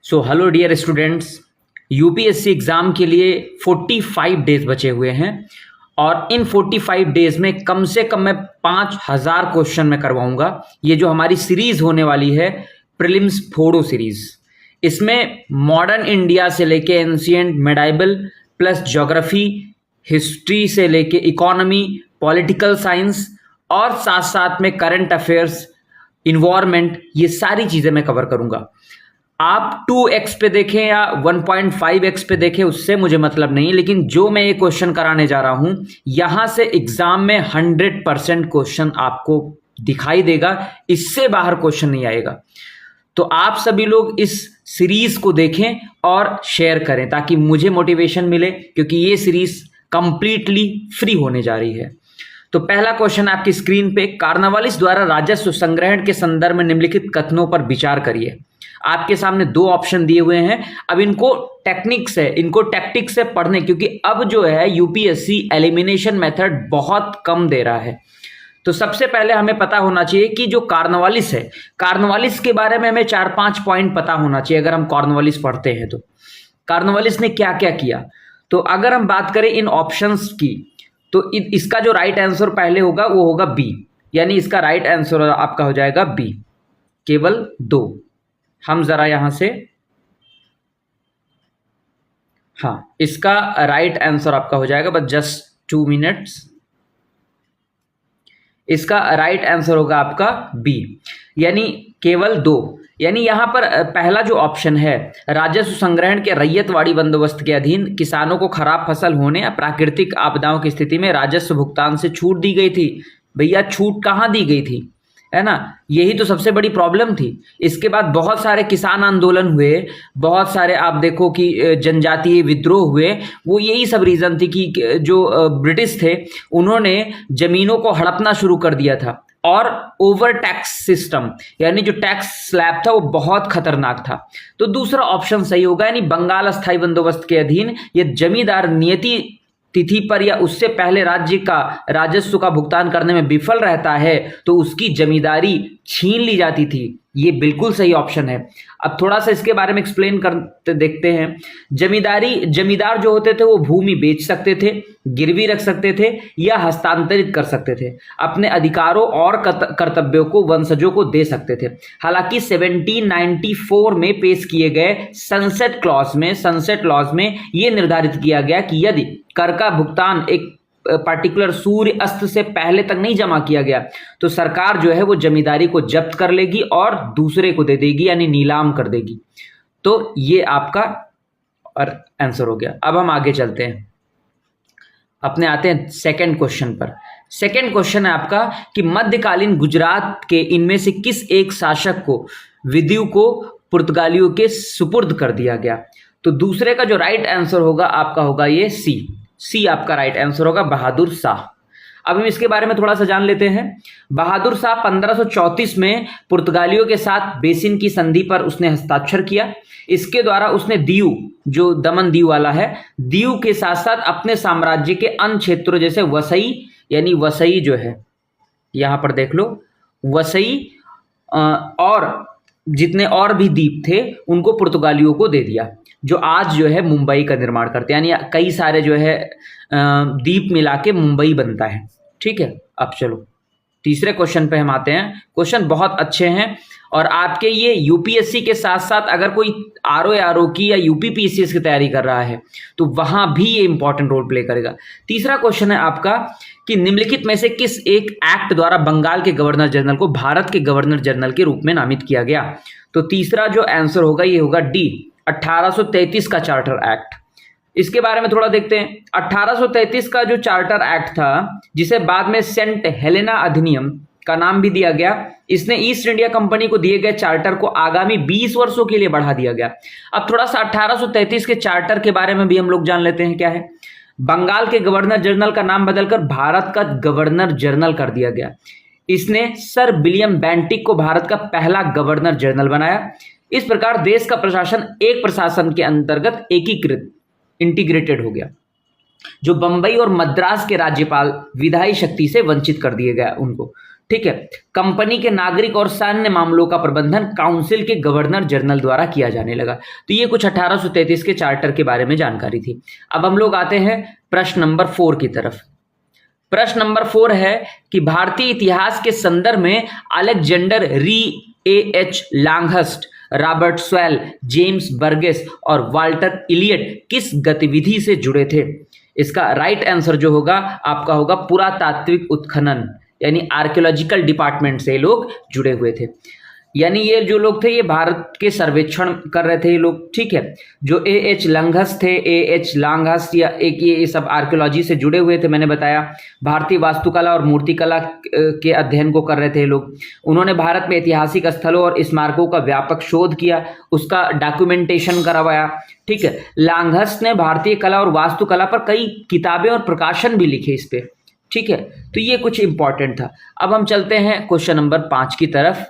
सो hello dear students, UPSC exam के लिए 45 days बचे हुए हैं और इन 45 डेज में कम से कम मैं 5000 क्वेश्चन में करवाऊंगा। ये जो हमारी सीरीज़ होने वाली है प्रीलिम्स फोड़ो सीरीज़, इसमें मॉडर्न इंडिया से लेके ancient medieval plus geography, history से लेके इकोनॉमी, पॉलिटिकल साइंस और साथ साथ में करंट अफेयर्स, इन्वायरमेंट, ये सारी चीज़ें मैं कवर करूंगा। आप 2x पे देखें या 1.5x पे देखें, उससे मुझे मतलब नहीं, लेकिन जो मैं ये क्वेश्चन कराने जा रहा हूं यहां से एग्जाम में 100% क्वेश्चन आपको दिखाई देगा, इससे बाहर क्वेश्चन नहीं आएगा। तो आप सभी लोग इस सीरीज को देखें और शेयर करें ताकि मुझे मोटिवेशन मिले, क्योंकि ये सीरीज कंप्लीटली फ्री होने जा रही है। तो पहला क्वेश्चन आपकी स्क्रीन पे, कार्नवालिस द्वारा राजस्व संग्रहण के संदर्भ में निम्नलिखित कथनों पर विचार करिए। आपके सामने दो ऑप्शन दिए हुए हैं। अब इनको टेक्निक्स से पढ़ने, क्योंकि अब जो है यूपीएससी एलिमिनेशन मेथड बहुत कम दे रहा है। तो सबसे पहले हमें पता होना चाहिए कि जो कार्नवालिस है, कार्नवालिस के बारे में हमें 4-5 पॉइंट पता होना चाहिए अगर हम कार्नवालिस पढ़ते हैं। तो कार्नवालिस ने क्या क्या किया, तो अगर हम बात करें इन ऑप्शंस की, तो इसका जो राइट आंसर पहले होगा वो होगा बी, यानी इसका राइट आंसर आपका हो जाएगा बी, केवल 2। हम जरा यहां से, हाँ, इसका राइट आंसर आपका हो जाएगा, बस जस्ट 2 मिनट्स। इसका राइट आंसर होगा आपका बी, यानी केवल 2। यानी यहां पर पहला जो ऑप्शन है, राजस्व संग्रहण के रैयतवाड़ी बंदोबस्त के अधीन किसानों को खराब फसल होने या प्राकृतिक आपदाओं की स्थिति में राजस्व भुगतान से छूट दी गई थी। भैया छूट कहाँ दी गई थी, है ना, यही तो सबसे बड़ी प्रॉब्लम थी। इसके बाद बहुत सारे किसान आंदोलन हुए, बहुत सारे आप देखो कि जनजातीय विद्रोह हुए। वो यही सब रीजन थी कि जो ब्रिटिश थे उन्होंने जमीनों को हड़पना शुरू कर दिया था, और ओवर टैक्स सिस्टम, यानी जो टैक्स स्लैब था वो बहुत खतरनाक था। तो दूसरा ऑप्शन सही होगा, यानी बंगाल अस्थायी बंदोबस्त के अधीन ये जमींदार नियति तिथि पर या उससे पहले राज्य का राजस्व का भुगतान करने में विफल रहता है तो उसकी जमींदारी छीन ली जाती थी। ये बिल्कुल सही ऑप्शन है। अब थोड़ा सा इसके बारे में एक्सप्लेन करते देखते हैं। जमींदार जो होते थे वो भूमि बेच सकते थे, गिरवी रख सकते थे या हस्तांतरित कर सकते थे, अपने अधिकारों और कर्तव्यों को वंशजों को दे सकते थे। हालांकि 1794 में पेश किए गए सनसेट क्लॉज में ये निर्धारित किया गया कि यदि कर का भुगतान एक पार्टिकुलर सूर्य अस्त से पहले तक नहीं जमा किया गया तो सरकार जो है वो जमींदारी को जब्त कर लेगी और दूसरे को दे देगी, यानी नीलाम कर देगी। तो ये आपका आंसर हो गया। अब हम आगे चलते हैं, अपने आते हैं सेकंड क्वेश्चन पर। सेकंड क्वेश्चन है आपका कि मध्यकालीन गुजरात के इनमें से किस एक शासक को विदियू को पुर्तगालियों के सुपुर्द कर दिया गया। तो दूसरे का जो राइट आंसर होगा आपका होगा ये सी आपका राइट आंसर होगा, बहादुर शाह। अब हम इसके बारे में थोड़ा सा जान लेते हैं। बहादुर शाह 1534 में पुर्तगालियों के साथ बेसिन की संधि पर उसने हस्ताक्षर किया। इसके द्वारा उसने दीव, जो दमन दीव वाला है, दीव के साथ साथ अपने साम्राज्य के अन्य क्षेत्रों जैसे वसई, यानी वसई जो है यहां पर देख लो, वसई और जितने और भी द्वीप थे उनको पुर्तगालियों को दे दिया, जो आज जो है मुंबई का निर्माण करते हैं, यानी कई सारे जो है द्वीप मिला के मुंबई बनता है। ठीक है, अब चलो तीसरे क्वेश्चन पे हम आते हैं। क्वेश्चन बहुत अच्छे हैं और आपके ये यूपीएससी के साथ साथ अगर कोई आरओ की या यूपीपीसीएस की तैयारी कर रहा है तो वहां भी ये इंपॉर्टेंट रोल प्ले करेगा। तीसरा क्वेश्चन है आपका कि निम्नलिखित में से किस एक एक्ट द्वारा बंगाल के गवर्नर जनरल को भारत के गवर्नर जनरल के रूप में नामित किया गया। तो तीसरा जो आंसर होगा ये होगा डी, 1833 का चार्टर एक्ट। इसके बारे में थोड़ा देखते हैं। 1833 का जो चार्टर एक्ट था, जिसे बाद में सेंट हेलेना अधिनियम का नाम भी दिया गया, इसने ईस्ट इंडिया कंपनी को दिए गए चार्टर को आगामी 20 वर्षों के लिए बढ़ा दिया गया। अब थोड़ा सा 1833 के चार्टर के बारे में भी हम लोग जान लेते हैं क्या है। बंगाल के गवर्नर जनरल का नाम बदलकर भारत का गवर्नर जनरल कर दिया गया। इसने सर विलियम बेंटिक को भारत का पहला गवर्नर जनरल बनाया। इस प्रकार देश का प्रशासन एक प्रशासन के अंतर्गत इंटीग्रेटेड हो गया। जो बंबई और मद्रास के राज्यपाल विधायी शक्ति से वंचित कर दिए गए उनको। ठीक है। कंपनी के नागरिक और सैन्य मामलों का प्रबंधन काउंसिल के गवर्नर जनरल द्वारा किया जाने लगा। तो ये कुछ 1833 के चार्टर के बारे में जानकारी थी। अब हम लोग आते हैं प्रश्न नंबर 4 की तरफ। प्रश्न नंबर 4 है कि भारतीय इतिहास के संदर्भ में Alexander Rea, A.H. Longhurst, Robert Sewell, James Burgess और वाल्टर इलियट किस गतिविधि से जुड़े थे? इसका राइट आंसर जो होगा आपका होगा पुरातात्विक उत्खनन, यानी आर्कियोलॉजिकल डिपार्टमेंट से लोग जुड़े हुए थे। यानी ये जो लोग थे ये भारत के सर्वेक्षण कर रहे थे ये लोग, ठीक है। जो A.H. लॉन्गहस्ट थे, A.H. लॉन्गहस्ट या एक ये सब आर्कियोलॉजी से जुड़े हुए थे, मैंने बताया। भारतीय वास्तुकला और मूर्तिकला के अध्ययन को कर रहे थे लोग। उन्होंने भारत में ऐतिहासिक स्थलों और स्मारकों का व्यापक शोध किया, उसका डॉक्यूमेंटेशन करवाया, ठीक है। लॉन्गहस्ट ने भारतीय कला और वास्तुकला पर कई किताबें और प्रकाशन भी लिखे इस पे, ठीक है। तो ये कुछ इंपॉर्टेंट था। अब हम चलते हैं क्वेश्चन नंबर 5 की तरफ।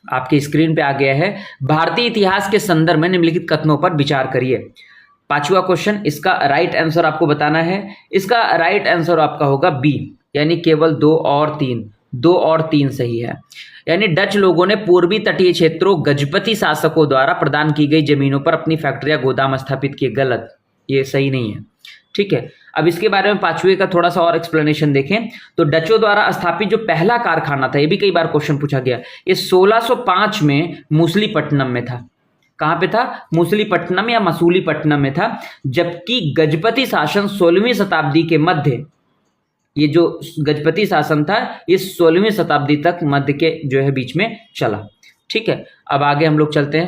आपकी स्क्रीन पे आ गया है, भारतीय इतिहास के संदर्भ में निम्नलिखित कथनों पर विचार करिए। 5वां क्वेश्चन, इसका राइट आंसर आपको बताना है। इसका राइट आंसर आपका होगा बी, यानी केवल 2 और 3। 2 और 3 सही है। यानी डच लोगों ने पूर्वी तटीय क्षेत्रों गजपति शासकों द्वारा प्रदान की गई जमीनों पर अपनी फैक्ट्रियां गोदाम स्थापित किए। गलत, ये सही नहीं है, ठीक है। अब इसके बारे में 5वें का थोड़ा सा और एक्सप्लेनेशन देखें तो डचों द्वारा स्थापित जो पहला कारखाना था, ये भी कई बार क्वेश्चन पूछा गया, ये 1605 में मूसलीपट्टनम में था। कहाँ पे था? मूसलीपट्टनम या मसूलीपट्टनम में था। जबकि गजपति शासन 16वीं शताब्दी के मध्य, ये जो गजपति शासन था ये 16वीं शताब्दी तक मध्य के जो है बीच में चला, ठीक है। अब आगे हम लोग चलते हैं।